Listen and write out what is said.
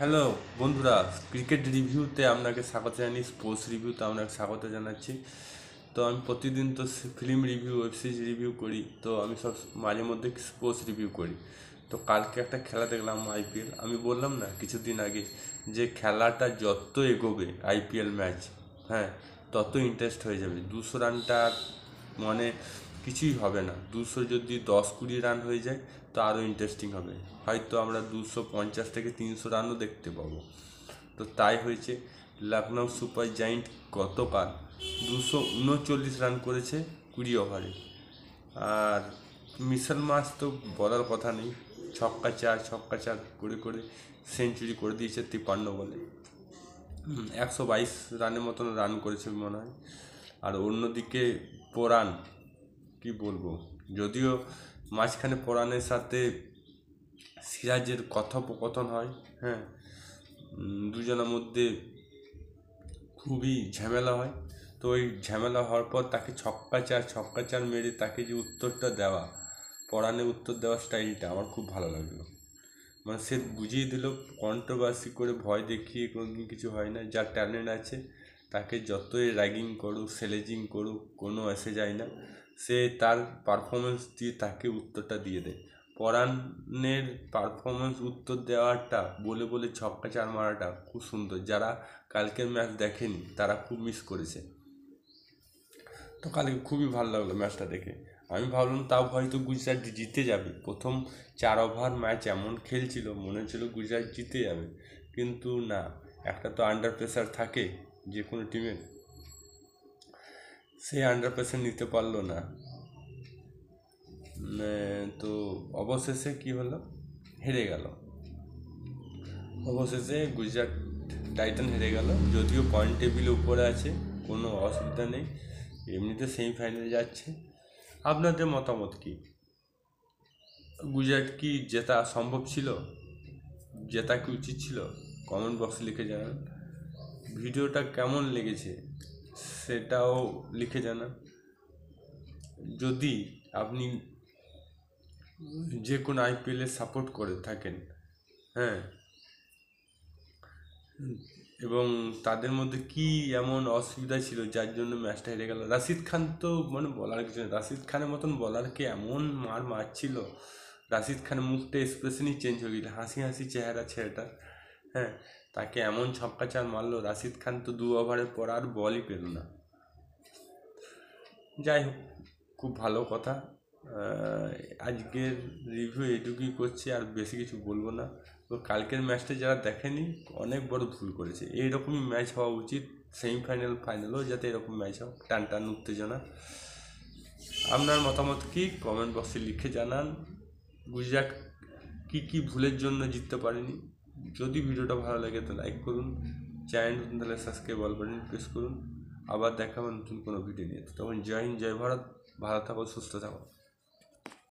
Hello বন্ধুরা, cricket রিভিউতে আপনাকে স্বাগত জানাই। স্পোর্টস রিভিউতে আপনাকে স্বাগত জানাচ্ছি। তো আমি প্রতিদিন তো film review, web series review করি, তো আমি সব মাঝে মধ্যে স্পোর্টস রিভিউ করি। তো কালকে একটা খেলা দেখলাম, আইপিএল। আমি বললাম না কিছুদিন আগে যে খেলাটা যত এগোবে আইপিএল ম্যাচ, হ্যাঁ, তত ইন্টারেস্ট হয়ে যাবে। 200 রানটা মানে কিছুই হবে না। 200 যদি 10-20 রান হয়ে যায় তো আরও ইন্টারেস্টিং হবে। হয়তো আমরা 250 থেকে 300 রানও দেখতে পাবো। তো তাই হয়েছে। লখনৌ সুপার জায়েন্ট গতকাল 239 রান করেছে 20 ওভারে। আর মিশাল মার্শ তো বলার কথা নেই, ছক্কা চার করে করে সেঞ্চুরি করে দিয়েছে 53 বলে। 122 রানের মতন রান করেছে মনে হয়। আর অন্যদিকে পরান, কি বলবো, যদিও মাঝখানে পরানের সাথে সিরাজের কথোপকথন হয়, হ্যাঁ, দুজনের মধ্যে খুবই ঝামেলা হয়। তো ওই ঝামেলা হওয়ার পর তাকে ছক্কা চার মেরে তাকে যে উত্তরটা দেওয়া, পরাণে উত্তর দেওয়ার স্টাইলটা আমার খুব ভালো লাগলো। মানে সে বুঝিয়ে দিল কন্ট্রোভার্সি করে, ভয় দেখিয়ে কোনোদিন কিছু হয় না। যার ট্যালেন্ট আছে তাকে যতই র্যাগিং করুক, স্লেজিং করুক, কোনো এসে যায় না। সে তার পারফরমেন্স দিয়ে তাকে উত্তরটা দিয়ে দেয়। পরাণের পারফরমেন্স, উত্তর দেওয়াটা, বলে বলে ছক্কা চার মারাটা খুব সুন্দর। যারা কালকের ম্যাচ দেখেনি তারা খুব মিস করেছে। তো কালকে খুবই ভালো লাগলো ম্যাচটা দেখে। আমি ভাবলাম তাও হয়তো গুজরাট জিতে যাবে। প্রথম 4 ওভার ম্যাচ এমন খেলছিল, মনে হচ্ছিল গুজরাট জিতে যাবে, কিন্তু না। একটা তো আন্ডার প্রেসার থাকে যে কোনো টিমের, সে আন্ডার প্রেসার নিতে পারলো না। তো অবশেষে কি হলো, হেরে গেল। অবশেষে গুজরাট টাইটান হেরে গেল। যদিও পয়েন্ট টেবিলে উপরে আছে, কোনো অসুবিধা নেই, এমনিতে সেমিফাইনালে যাচ্ছে। আপনাদের মতামত কি? গুজরাট কি জেতা সম্ভব ছিল? জেতা কি উচিত ছিল? কমেন্ট বক্সে লিখে জানান। ভিডিওটা কেমন লেগেছে সেটাও লিখে জানান। যদি আপনি যে কোনো আইপিএলে সাপোর্ট করে থাকেন, হ্যাঁ, এবং তাদের মধ্যে কি এমন অসুবিধা ছিল যার জন্য ম্যাচটা হেরে গেল। রাশিদ খান তো মানে বলার কিছু নেই। রাশিদ খানের মতন বলারকে এমন মারছিল, রাশিদ খানের মুখটা এক্সপ্রেশনই চেঞ্জ হয়ে গেল, হাসি হাসি চেহারা ছেলেটা, হ্যাঁ, তাকে এমন ছক্কা চার মারলো। রাশিদ খান তো 2 ওভারের পর আর বলই পেল না। যাই হোক, খুব ভালো কথা। আজকের রিভিউ এটুকুই করছি, আর বেশি কিছু বলবো না। তো কালকের ম্যাচটা যারা দেখেনি অনেক বড় ভুল করেছে। এইরকমই ম্যাচ হওয়া উচিত, সেমিফাইনাল ফাইনালও যাতে এরকম ম্যাচ হোক, টান টান উত্তেজনা। আপনার মতামত কি কমেন্ট বক্সে লিখে জানান। গুজরাট কি কি ভুলের জন্য জিততে পারেনি? যদি ভিডিওটা ভালো লাগে তো লাইক করুন, চ্যানেল নতুন তাহলে সাবস্ক্রাইব অল বাটন প্রেস করুন। আবার দেখা হবে নতুন কোনো ভিডিও নিয়ে। তখন জয় হিন্দ, জয় ভারত, ভালো থাকো, সুস্থ থাকো।